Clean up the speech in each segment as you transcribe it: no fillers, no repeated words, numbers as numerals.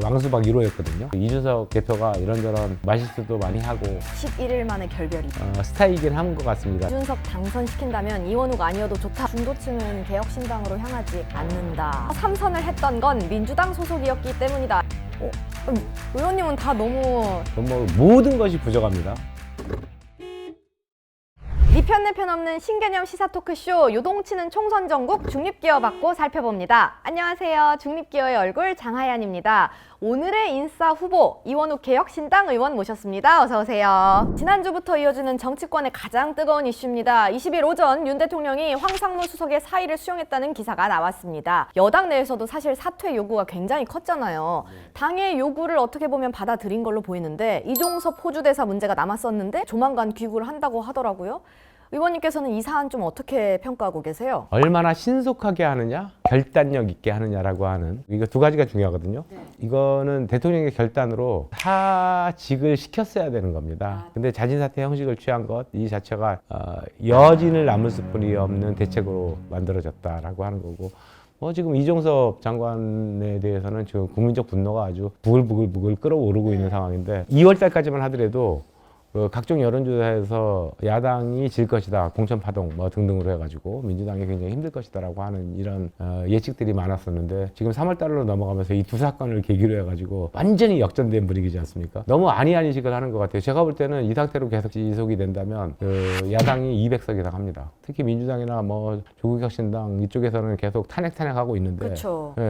왕수박 1호였거든요. 이준석 대표가 이런저런 말실수도 많이 하고 11일 만에 결별이. 스타이긴 한 것 같습니다. 이준석 당선시킨다면 이원우가 아니어도 좋다. 중도층은 개혁신당으로 향하지 않는다. 3선을 했던 건 민주당 소속이었기 때문이다. 의원님은 다 너무 뭐 모든 것이 부족합니다. 니편 내편 없는 신개념 시사 토크쇼 요동치는 총선 전국 중립기어 받고 살펴봅니다. 안녕하세요. 중립기어의 얼굴 장하얀입니다. 오늘의 인싸 후보 이원우 개혁신당 의원 모셨습니다. 어서 오세요. 지난주부터 이어지는 정치권의 가장 뜨거운 이슈입니다. 20일 오전 윤 대통령이 황상무 수석의 사의를 수용했다는 기사가 나왔습니다. 여당 내에서도 사실 사퇴 요구가 굉장히 컸잖아요. 당의 요구를 어떻게 보면 받아들인 걸로 보이는데 이종섭 호주대사 문제가 남았었는데 조만간 귀국을 한다고 하더라고요. 의원님께서는 이 사안 좀 어떻게 평가하고 계세요? 얼마나 신속하게 하느냐, 결단력 있게 하느냐라고 하는 이거 두 가지가 중요하거든요. 이거는 대통령의 결단으로 사직을 시켰어야 되는 겁니다. 근데 자진사퇴 형식을 취한 것 이 자체가 여진을 남을 수뿐이 없는 대책으로 만들어졌다라고 하는 거고, 지금 이종섭 장관에 대해서는 지금 국민적 분노가 아주 부글부글 끓어오르고 있는 상황인데 2월 달까지만 하더라도 각종 여론조사에서 야당이 질 것이다, 공천 파동 등등으로 해가지고 민주당이 굉장히 힘들 것이다라고 하는 이런 예측들이 많았었는데 지금 3월 달로 넘어가면서 이 두 사건을 계기로 해가지고 완전히 역전된 분위기지 않습니까? 너무 아니식을 하는 것 같아요. 제가 볼 때는 이 상태로 계속 지속이 된다면 야당이 200석 이상 합니다. 특히 민주당이나 조국혁신당 이쪽에서는 계속 탄핵하고 있는데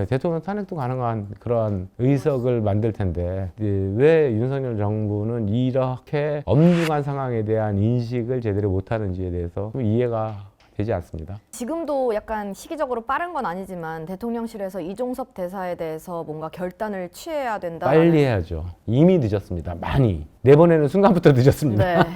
대통령 탄핵도 가능한 그러한 의석을 만들 텐데 왜 윤석열 정부는 이렇게 엄중한 상황에 대한 인식을 제대로 못하는지에 대해서 좀 이해가 되지 않습니다. 지금도 약간 시기적으로 빠른 건 아니지만 대통령실에서 이종섭 대사에 대해서 뭔가 결단을 취해야 된다. 빨리 해야죠. 이미 늦었습니다. 많이. 내보내는 순간부터 늦었습니다. 네.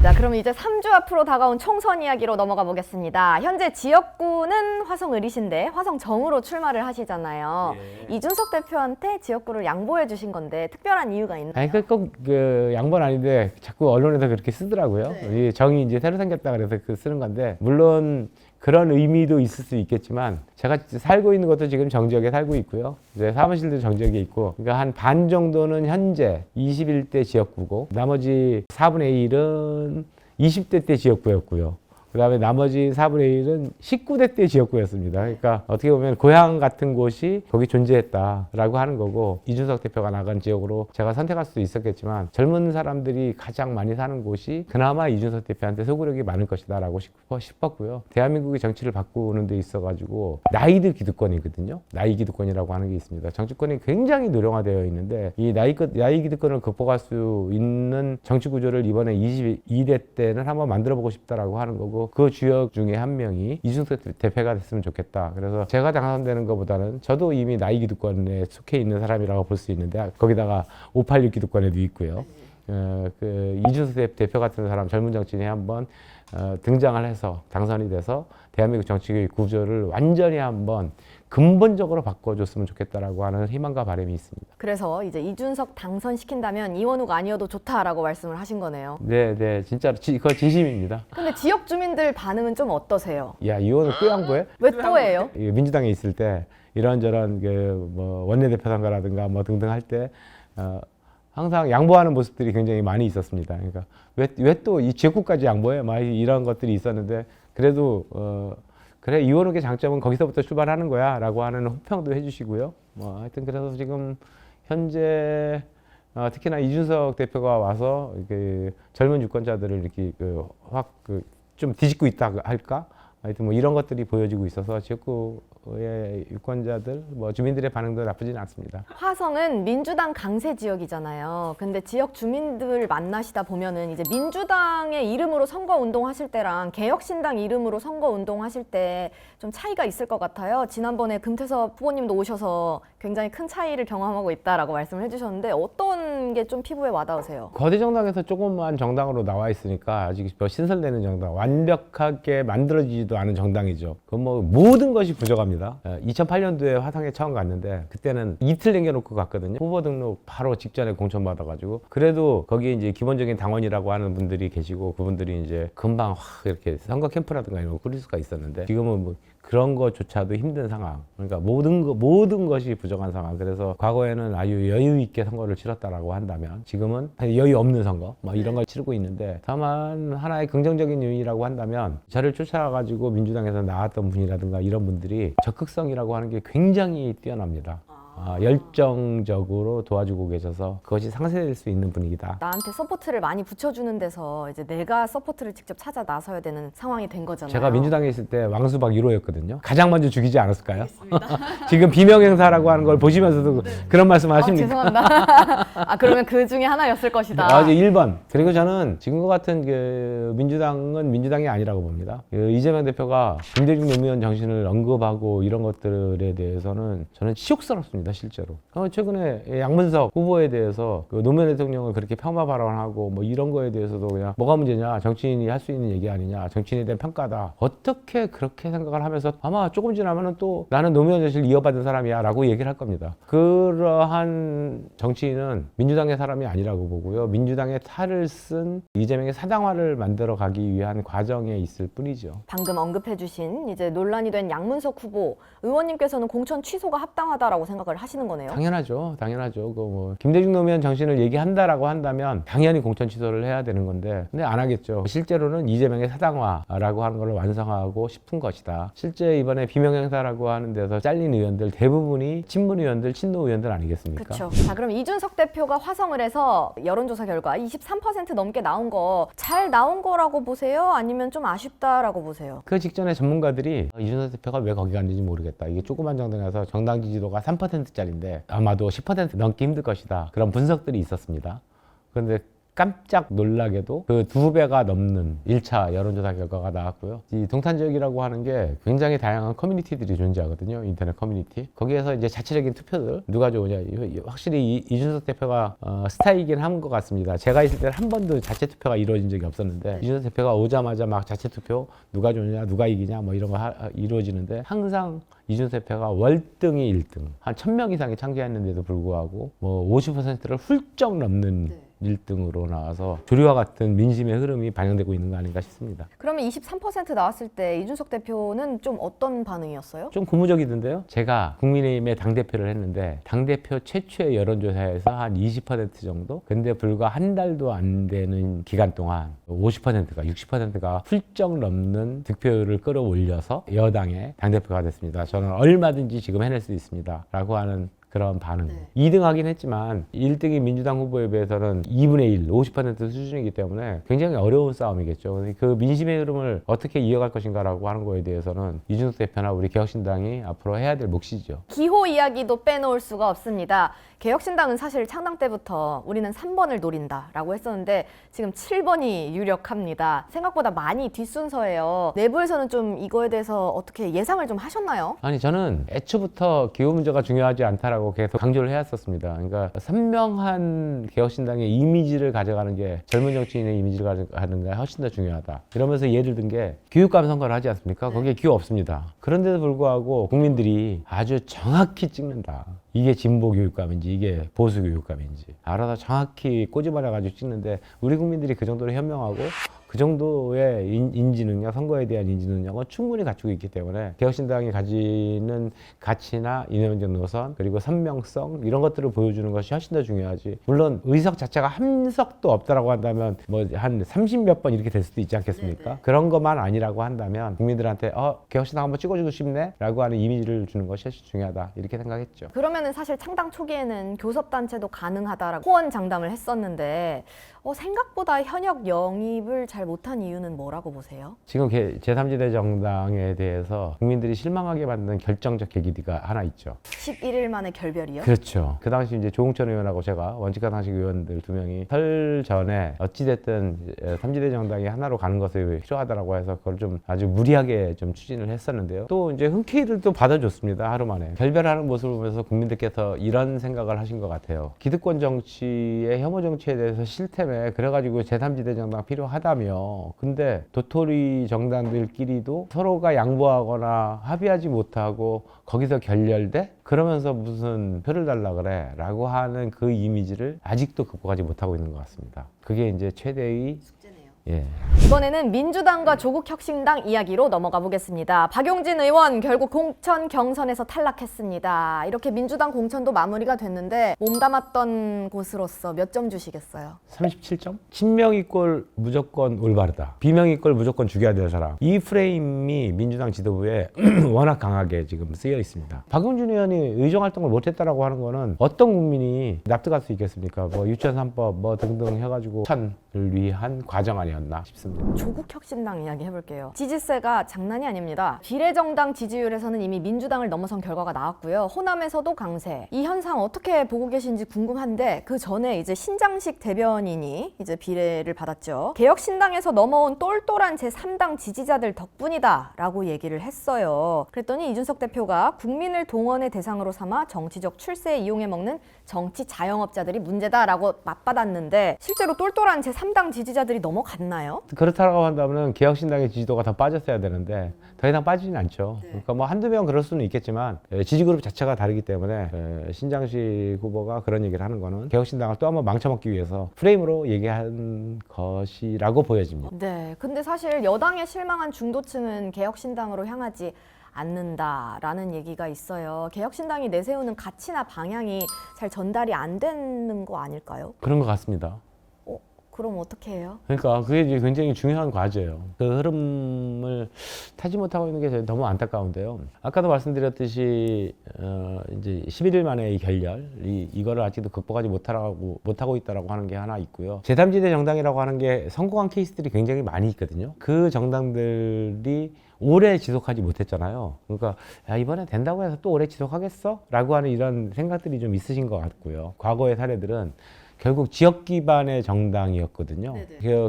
자, 그럼 이제 3주 앞으로 다가온 총선 이야기로 넘어가 보겠습니다. 현재 지역구는 화성 을이신데 화성 정으로 출마를 하시잖아요. 이준석 대표한테 지역구를 양보해 주신 건데 특별한 이유가 있나요? 아니, 꼭 양보는 아닌데 자꾸 언론에서 그렇게 쓰더라고요. 이 정이 이제 새로 생겼다 그래서 쓰는 건데, 물론 그런 의미도 있을 수 있겠지만 제가 살고 있는 것도 지금 정지역에 살고 있고요. 이제 사무실도 정지역에 있고, 그러니까 한 반 정도는 현재 21대 지역구고 나머지 4분의 1은 20대 때 지역구였고요. 그 다음에 나머지 4분의 1은 19대 때 지역구였습니다. 그러니까 어떻게 보면 고향 같은 곳이 거기 존재했다라고 하는 거고, 이준석 대표가 나간 지역으로 제가 선택할 수도 있었겠지만 젊은 사람들이 가장 많이 사는 곳이 그나마 이준석 대표한테 소구력이 많을 것이다라고 싶었고요. 대한민국의 정치를 바꾸는 데 있어가지고 나이드 기득권이거든요. 나이 기득권이라고 하는 게 있습니다. 정치권이 굉장히 노령화되어 있는데 이 나이 기득권을 극복할 수 있는 정치 구조를 이번에 22대 때는 한번 만들어보고 싶다라고 하는 거고, 그 주역 중에 한 명이 이준석 대표가 됐으면 좋겠다. 그래서 제가 당선되는 것보다는 저도 이미 나이 기득권에 속해 있는 사람이라고 볼 수 있는데, 거기다가 586 기득권에도 있고요. 이준석 대표 같은 사람, 젊은 정치인이 한번 등장을 해서 당선이 돼서 대한민국 정치 구조를 완전히 한번 근본적으로 바꿔줬으면 좋겠다라고 하는 희망과 바람이 있습니다. 그래서 이제 이준석 당선시킨다면 이원우가 아니어도 좋다라고 말씀을 하신 거네요. 네, 진짜로 그거 진심입니다. 근데 지역 주민들 반응은 좀 어떠세요? 야, 이원우 또 양보해? 왜 또예요? 민주당에 있을 때 이런저런 원내대표 선거라든가 등등 할 때 항상 양보하는 모습들이 굉장히 많이 있었습니다. 그러니까 왜 또 이 지역구까지 양보해? 이런 것들이 있었는데, 그래도 그래, 이원욱의 장점은 거기서부터 출발하는 거야 라고 하는 호평도 해주시고요. 하여튼 그래서 지금 현재 특히나 이준석 대표가 와서 젊은 유권자들을 이렇게 확 좀 뒤집고 있다 할까? 하여튼 이런 것들이 보여지고 있어서 지역구의 유권자들, 주민들의 반응도 나쁘지는 않습니다. 화성은 민주당 강세 지역이잖아요. 근데 지역 주민들 만나시다 보면은 이제 민주당의 이름으로 선거 운동하실 때랑 개혁신당 이름으로 선거 운동하실 때 좀 차이가 있을 것 같아요. 지난번에 금태섭 후보님도 오셔서 굉장히 큰 차이를 경험하고 있다라고 말씀을 해주셨는데 어떤 게 좀 피부에 와닿으세요? 거대 정당에서 조그만 정당으로 나와 있으니까 아직 신설되는 정당, 완벽하게 만들어지지도 않은 정당이죠. 모든 것이 부족합니다. 2008년도에 화성에 처음 갔는데 그때는 이틀 남겨놓고 갔거든요. 후보 등록 바로 직전에 공천 받아가지고, 그래도 거기에 이제 기본적인 당원이라고 하는 분들이 계시고, 그분들이 이제 금방 확 이렇게 선거 캠프라든가 이런 거 꾸릴 수가 있었는데, 지금은 그런 것조차도 힘든 상황. 그러니까 모든 것이 부정한 상황. 그래서 과거에는 아주 여유 있게 선거를 치렀다라고 한다면 지금은 여유 없는 선거 뭐 이런 걸 치르고 있는데, 다만 하나의 긍정적인 요인이라고 한다면 저를 쫓아가지고 민주당에서 나왔던 분이라든가 이런 분들이 적극성이라고 하는 게 굉장히 뛰어납니다. 열정적으로 도와주고 계셔서 그것이 상쇄될 수 있는 분위기다. 나한테 서포트를 많이 붙여주는 데서 이제 내가 서포트를 직접 찾아 나서야 되는 상황이 된 거잖아요. 제가 민주당에 있을 때 왕수박 1호였거든요. 가장 먼저 죽이지 않았을까요? 지금 비명행사라고 하는 걸 보시면서도 그런 말씀 하십니까? 죄송합니다. 그러면 그 중에 하나였을 것이다. 맞아, 1번. 그리고 저는 지금과 같은 그 민주당은 민주당이 아니라고 봅니다. 그 이재명 대표가 김대중 노무현 정신을 언급하고 이런 것들에 대해서는 저는 치욕스럽습니다. 실제로. 최근에 양문석 후보에 대해서 그 노무현 대통령을 그렇게 폄하 발언하고 뭐 이런 거에 대해서도 그냥 뭐가 문제냐, 정치인이 할 수 있는 얘기 아니냐, 정치인에 대한 평가다, 어떻게 그렇게 생각을 하면서 아마 조금 지나면은 또 나는 노무현 정신을 이어받은 사람이야 라고 얘기를 할 겁니다. 그러한 정치인은 민주당의 사람이 아니라고 보고요, 민주당의 탈을 쓴 이재명의 사당화를 만들어 가기 위한 과정에 있을 뿐이죠. 방금 언급해주신 이제 논란이 된 양문석 후보 의원님께서는 공천 취소가 합당하다라고 생각을 하시는 거네요. 당연하죠. 김대중 노무현 정신을 얘기한다라고 한다면 당연히 공천 취소를 해야 되는 건데, 근데 안 하겠죠. 실제로는 이재명의 사당화라고 하는 걸 완성하고 싶은 것이다. 실제 이번에 비명행사라고 하는 데서 잘린 의원들 대부분이 친문 의원들, 친노 의원들 아니겠습니까? 그렇죠. 자, 그럼 이준석 대표가 화성을 해서 여론조사 결과 23% 넘게 나온 거 잘 나온 거라고 보세요? 아니면 좀 아쉽다라고 보세요? 그 직전에 전문가들이 이준석 대표가 왜 거기 갔는지 모르겠다. 이게 조그만 정당에서 정당 지지도가 3%짜리인데 아마도 10% 넘기 힘들 것이다. 그런 분석들이 있었습니다. 그런데 깜짝 놀라게도 그 2배가 넘는 1차 여론조사 결과가 나왔고요. 이 동탄 지역이라고 하는 게 굉장히 다양한 커뮤니티들이 존재하거든요. 인터넷 커뮤니티. 거기에서 이제 자체적인 투표들 누가 좋으냐. 확실히 이준석 대표가 스타이긴 한 것 같습니다. 제가 있을 때는 한 번도 자체 투표가 이루어진 적이 없었는데, 이준석 대표가 오자마자 막 자체 투표 누가 좋냐, 누가 이기냐 뭐 이런 거 이루어지는데, 항상 이준석 대표가 월등히 1등. 한 1000명 이상이 참가했는데도 불구하고 뭐 50%를 훌쩍 넘는 1등으로 나와서 조류와 같은 민심의 흐름이 반영되고 있는 거 아닌가 싶습니다. 그러면 23% 나왔을 때 이준석 대표는 좀 어떤 반응이었어요? 좀 고무적이던데요. 제가 국민의힘의 당대표를 했는데 당대표 최초의 여론조사에서 한 20% 정도? 근데 불과 한 달도 안 되는 기간 동안 50%가 60%가 훌쩍 넘는 득표율을 끌어올려서 여당의 당대표가 됐습니다. 저는 얼마든지 지금 해낼 수 있습니다 라고 하는 그런 반응. 2등 하긴 했지만 1등이 민주당 후보에 비해서는 2분의 1, 50% 수준이기 때문에 굉장히 어려운 싸움이겠죠. 그 민심의 흐름을 어떻게 이어갈 것인가라고 하는 거에 대해서는 이준석 대표나 우리 개혁신당이 앞으로 해야 될 몫이죠. 기호 이야기도 빼놓을 수가 없습니다. 개혁신당은 사실 창당 때부터 우리는 3번을 노린다라고 했었는데 지금 7번이 유력합니다. 생각보다 많이 뒷순서예요. 내부에서는 좀 이거에 대해서 어떻게 예상을 좀 하셨나요? 아니, 저는 애초부터 기호 문제가 중요하지 않다라고 계속 강조를 해왔었습니다. 그러니까 선명한 개혁신당의 이미지를 가져가는 게 젊은 정치인의 이미지를 가져가는 게 훨씬 더 중요하다. 이러면서 예를 든 게 교육감 선거를 하지 않습니까? 거기에 기호 없습니다. 그런데도 불구하고 국민들이 아주 정확히 찍는다. 이게 진보 교육감인지 이게 보수 교육감인지 알아서 정확히 꼬집어내가지고 찍는데, 우리 국민들이 그 정도로 현명하고 그 정도의 인지 능력, 선거에 대한 인지 능력은 충분히 갖추고 있기 때문에 개혁신당이 가지는 가치나 이념적 노선, 그리고 선명성 이런 것들을 보여주는 것이 훨씬 더 중요하지. 물론 의석 자체가 한 석도 없다라고 한다면 뭐 한 30몇 번 이렇게 될 수도 있지 않겠습니까? 네네. 그런 것만 아니라고 한다면 국민들한테 개혁신당 한번 찍어주고 싶네 라고 하는 이미지를 주는 것이 훨씬 중요하다 이렇게 생각했죠. 그러면은 사실 창당 초기에는 교섭단체도 가능하다라고 호언 장담을 했었는데 생각보다 현역 영입을 잘 못한 이유는 뭐라고 보세요? 지금 제3지대 정당에 대해서 국민들이 실망하게 만든 결정적 계기가 하나 있죠. 11일 만에 결별이요? 그렇죠. 그 당시 이제 조홍천 의원하고 제가 원칙과 상식 의원들 2명이 설 전에 어찌됐든 3지대 정당이 하나로 가는 것이 필요하다라고 해서 그걸 좀 아주 무리하게 좀 추진을 했었는데요. 또 이제 흔쾌히들 또 받아줬습니다. 하루 만에. 결별하는 모습을 보면서 국민들께서 이런 생각을 하신 것 같아요. 기득권 정치의 혐오 정치에 대해서 싫다며 그래가지고 제3지대 정당 필요하다며, 근데 도토리 정당들끼리도 서로가 양보하거나 합의하지 못하고 거기서 결렬돼? 그러면서 무슨 표를 달라 그래? 라고 하는 그 이미지를 아직도 극복하지 못하고 있는 것 같습니다. 그게 이제 최대의 예. 이번에는 민주당과 조국혁신당 이야기로 넘어가 보겠습니다. 박용진 의원 결국 공천 경선에서 탈락했습니다. 이렇게 민주당 공천도 마무리가 됐는데 몸담았던 곳으로서 몇 점 주시겠어요? 37점? 친명이 꼴 무조건 올바르다. 비명이 꼴 무조건 죽여야 될 사람. 이 프레임이 민주당 지도부에 워낙 강하게 지금 쓰여 있습니다. 박용진 의원이 의정 활동을 못했다라고 하는 거는 어떤 국민이 납득할 수 있겠습니까? 뭐 유치원 3법 뭐 등등 해가지고 천을 위한 과정 아니었나 싶습니다. 조국혁신당 이야기 해볼게요. 지지세가 장난이 아닙니다. 비례정당 지지율에서는 이미 민주당을 넘어선 결과가 나왔고요. 호남에서도 강세. 이 현상 어떻게 보고 계신지 궁금한데 그 전에 이제 신장식 대변인이 이제 비례를 받았죠. 개혁신당에서 넘어온 똘똘한 제3당 지지자들 덕분이다라고 얘기를 했어요. 그랬더니 이준석 대표가 국민을 동원의 대상으로 삼아 정치적 출세에 이용해 먹는 정치 자영업자들이 문제다라고 맞받았는데 실제로 똘똘한 제3당 지지자들이 넘어갔나요? 그렇다고 한다면 개혁신당의 지지도가 더 빠졌어야 되는데 더 이상 빠지진 않죠. 그러니까 뭐 한두 명 그럴 수는 있겠지만 지지그룹 자체가 다르기 때문에 신장식 후보가 그런 얘기를 하는 거는 개혁신당을 또 한번 망쳐먹기 위해서 프레임으로 얘기한 것이라고 보여집니다. 네, 근데 사실 여당에 실망한 중도층은 개혁신당으로 향하지 않는다라는 얘기가 있어요. 개혁신당이 내세우는 가치나 방향이 잘 전달이 안 되는 거 아닐까요? 그런 것 같습니다. 그럼 어떻게 해요? 그러니까 그게 이제 굉장히 중요한 과제예요. 그 흐름을 타지 못하고 있는 게 너무 안타까운데요. 아까도 말씀드렸듯이 이제 11일 만에 이 결렬, 이거를 아직도 극복하지 못하고 있다라고 하는 게 하나 있고요. 제3지대 정당이라고 하는 게 성공한 케이스들이 굉장히 많이 있거든요. 그 정당들이 오래 지속하지 못했잖아요. 그러니까 야, 이번에 된다고 해서 또 오래 지속하겠어? 라고 하는 이런 생각들이 좀 있으신 것 같고요. 과거의 사례들은 결국 지역 기반의 정당이었거든요.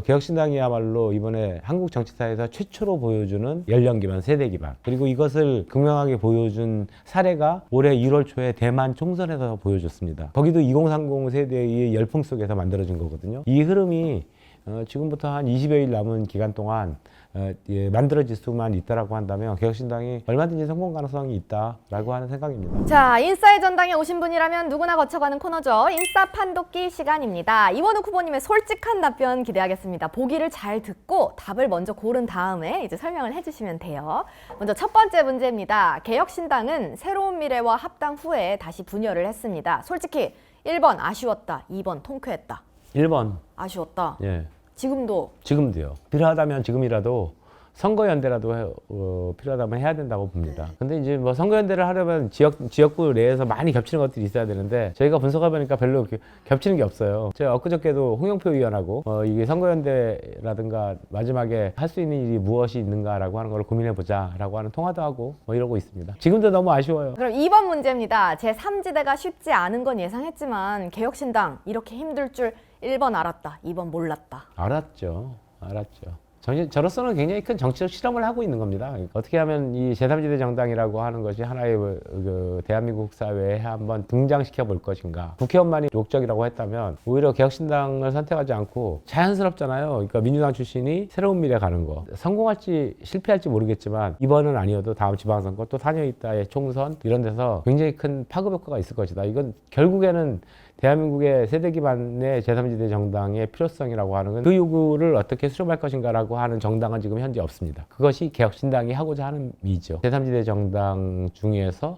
개혁신당이야말로 이번에 한국 정치사에서 최초로 보여주는 연령 기반, 세대 기반. 그리고 이것을 극명하게 보여준 사례가 올해 1월 초에 대만 총선에서 보여줬습니다. 거기도 2030 세대의 열풍 속에서 만들어진 거거든요. 이 흐름이 지금부터 한 20여일 남은 기간 동안 만들어질 수만 있다라고 한다면 개혁신당이 얼마든지 성공 가능성이 있다라고 하는 생각입니다. 자, 인싸의 전당에 오신 분이라면 누구나 거쳐가는 코너죠. 인싸 판독기 시간입니다. 이원욱 후보님의 솔직한 답변 기대하겠습니다. 보기를 잘 듣고 답을 먼저 고른 다음에 이제 설명을 해주시면 돼요. 먼저 첫 번째 문제입니다. 개혁신당은 새로운 미래와 합당 후에 다시 분열을 했습니다. 솔직히 1번 아쉬웠다, 2번 통쾌했다. 1번. 아쉬웠다. 예. 지금도요. 필요하다면 지금이라도 선거연대라도 필요하다면 해야 된다고 봅니다. 근데 이제 뭐 선거연대를 하려면 지역구 내에서 많이 겹치는 것들이 있어야 되는데 저희가 분석해보니까 별로 겹치는 게 없어요. 제가 엊그저께도 홍영표 의원하고 이게 선거연대라든가 마지막에 할 수 있는 일이 무엇이 있는가라고 하는 걸 고민해보자라고 하는 통화도 하고 뭐 이러고 있습니다. 지금도 너무 아쉬워요. 그럼 2번 문제입니다. 제3지대가 쉽지 않은 건 예상했지만 개혁신당 이렇게 힘들 줄 1번 알았다, 2번 몰랐다. 알았죠. 저로서는 굉장히 큰 정치적 실험을 하고 있는 겁니다. 어떻게 하면 이 제3지대 정당이라고 하는 것이 하나의 그 대한민국 사회에 한번 등장시켜 볼 것인가. 국회의원만이 욕적이라고 했다면 오히려 개혁신당을 선택하지 않고 자연스럽잖아요. 그러니까 민주당 출신이 새로운 미래 가는 거. 성공할지 실패할지 모르겠지만 이번은 아니어도 다음 지방선거 또 4년 있다의 총선 이런 데서 굉장히 큰 파급 효과가 있을 것이다. 이건 결국에는 대한민국의 세대 기반의 제3지대 정당의 필요성이라고 하는 건 그 요구를 어떻게 수렴할 것인가라고 하는 정당은 지금 현재 없습니다. 그것이 개혁신당이 하고자 하는 미죠. 제3지대 정당 중에서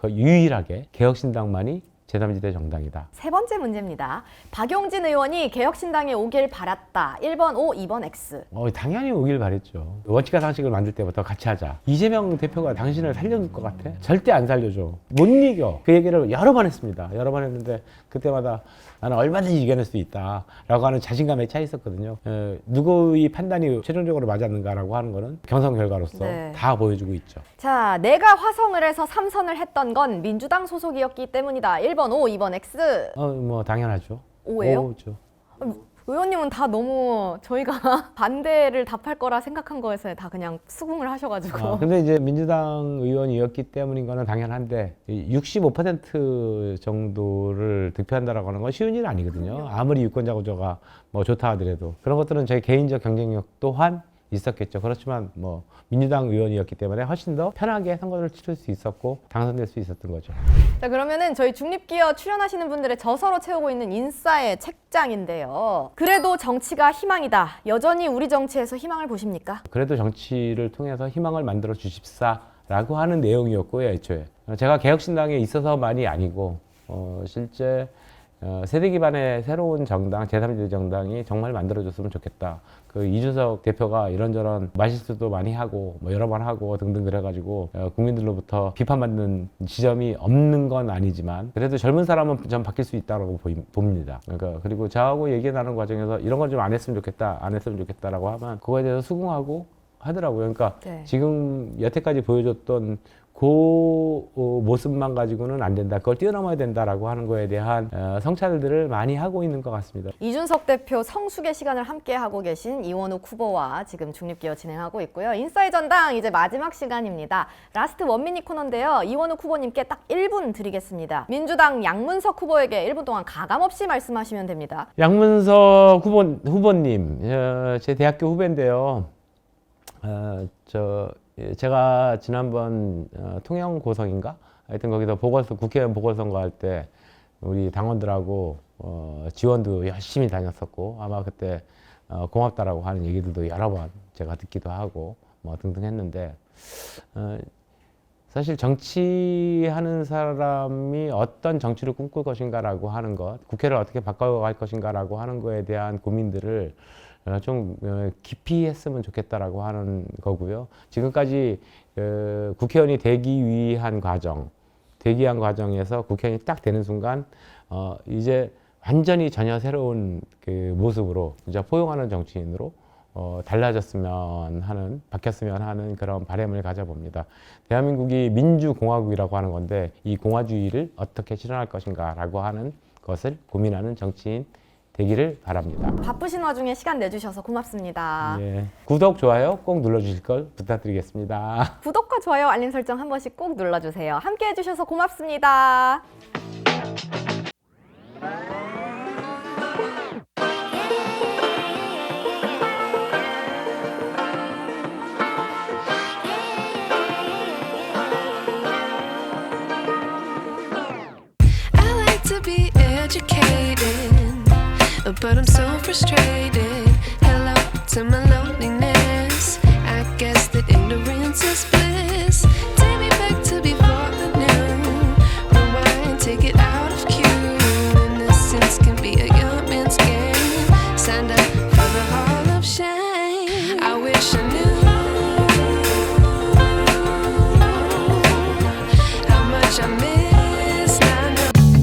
유일하게 개혁신당만이 제3지대 정당이다. 세 번째 문제입니다. 박용진 의원이 개혁신당에 오길 바랐다. 1번 O, 2번 X. 당연히 오길 바랬죠. 원칙과 상식을 만들 때부터 같이 하자. 이재명 대표가 당신을 살려줄 것 같아? 절대 안 살려줘. 못 이겨. 그 얘기를 여러 번 했습니다. 여러 번 했는데 그때마다 나는 얼마든지 이겨낼 수 있다 라고 하는 자신감에 차 있었거든요. 누구의 판단이 최종적으로 맞았는가라고 하는 거는 경선 결과로서 다 보여주고 있죠. 자, 내가 화성을 해서 3선을 했던 건 민주당 소속이었기 때문이다. 1번 O, 2번 X. 뭐 당연하죠. O예요? O죠. 의원님은 다 너무 저희가 반대를 답할 거라 생각한 거에서 다 그냥 수긍을 하셔가지고. 근데 이제 민주당 의원이었기 때문인 거는 당연한데 65% 정도를 득표한다라고 하는 건 쉬운 일은 아니거든요. 아무리 유권자 구조가 뭐 좋다 하더라도 그런 것들은 제 개인적 경쟁력 또한 있었겠죠. 그렇지만 뭐 민주당 의원이었기 때문에 훨씬 더 편하게 선거를 치를 수 있었고 당선될 수 있었던 거죠. 자, 그러면은 저희 중립기어 출연하시는 분들의 저서로 채우고 있는 인싸의 책장인데요. 그래도 정치가 희망이다. 여전히 우리 정치에서 희망을 보십니까? 그래도 정치를 통해서 희망을 만들어 주십사라고 하는 내용이었고요, 애초에. 제가 개혁신당에 있어서만이 아니고 실제 세대 기반의 새로운 정당, 제3지 정당이 정말 만들어졌으면 좋겠다. 그 이준석 대표가 이런저런 말실수도 많이 하고 뭐 여러 번 하고 등등 그래가지고 국민들로부터 비판받는 지점이 없는 건 아니지만 그래도 젊은 사람은 좀 바뀔 수 있다고 봅니다. 그러니까 그리고 저하고 얘기 나누는 과정에서 이런 건 좀 안 했으면 좋겠다, 안 했으면 좋겠다라고 하면 그거에 대해서 수긍하고 하더라고요. 그러니까 네. 지금 여태까지 보여줬던 그 모습만 가지고는 안 된다. 그걸 뛰어넘어야 된다라고 하는 거에 대한 성찰들을 많이 하고 있는 것 같습니다. 이준석 대표 성숙의 시간을 함께 하고 계신 이원욱 후보와 지금 중립기어 진행하고 있고요. 인싸의 전당 이제 마지막 시간입니다. 라스트 원미닛 코너인데요. 이원욱 후보님께 딱 1분 드리겠습니다. 민주당 양문석 후보에게 1분 동안 가감없이 말씀하시면 됩니다. 양문석 후보님, 제 대학교 후배인데요. 제가 지난번 통영 고성인가? 하여튼 거기서 국회의원 보궐선거 할 때 우리 당원들하고 지원도 열심히 다녔었고 아마 그때 고맙다라고 하는 얘기들도 여러 번 제가 듣기도 하고 뭐 등등 했는데 사실 정치하는 사람이 어떤 정치를 꿈꿀 것인가라고 하는 것, 국회를 어떻게 바꿔갈 것인가라고 하는 거에 대한 고민들을 좀 깊이 했으면 좋겠다라고 하는 거고요. 지금까지 국회의원이 되기 위한 대기한 과정에서 국회의원이 딱 되는 순간 이제 완전히 전혀 새로운 그 모습으로 이제 포용하는 정치인으로 바뀌었으면 하는 그런 바람을 가져봅니다. 대한민국이 민주공화국이라고 하는 건데 이 공화주의를 어떻게 실현할 것인가라고 하는 것을 고민하는 정치인 되기를 바랍니다. 바쁘신 와중에 시간 내주셔서 고맙습니다. 예. 구독, 좋아요 꼭 눌러주실 걸 부탁드리겠습니다. 구독과 좋아요, 알림 설정 한 번씩 꼭 눌러주세요. 함께 해주셔서 고맙습니다. I like to be educated, but I'm so frustrated.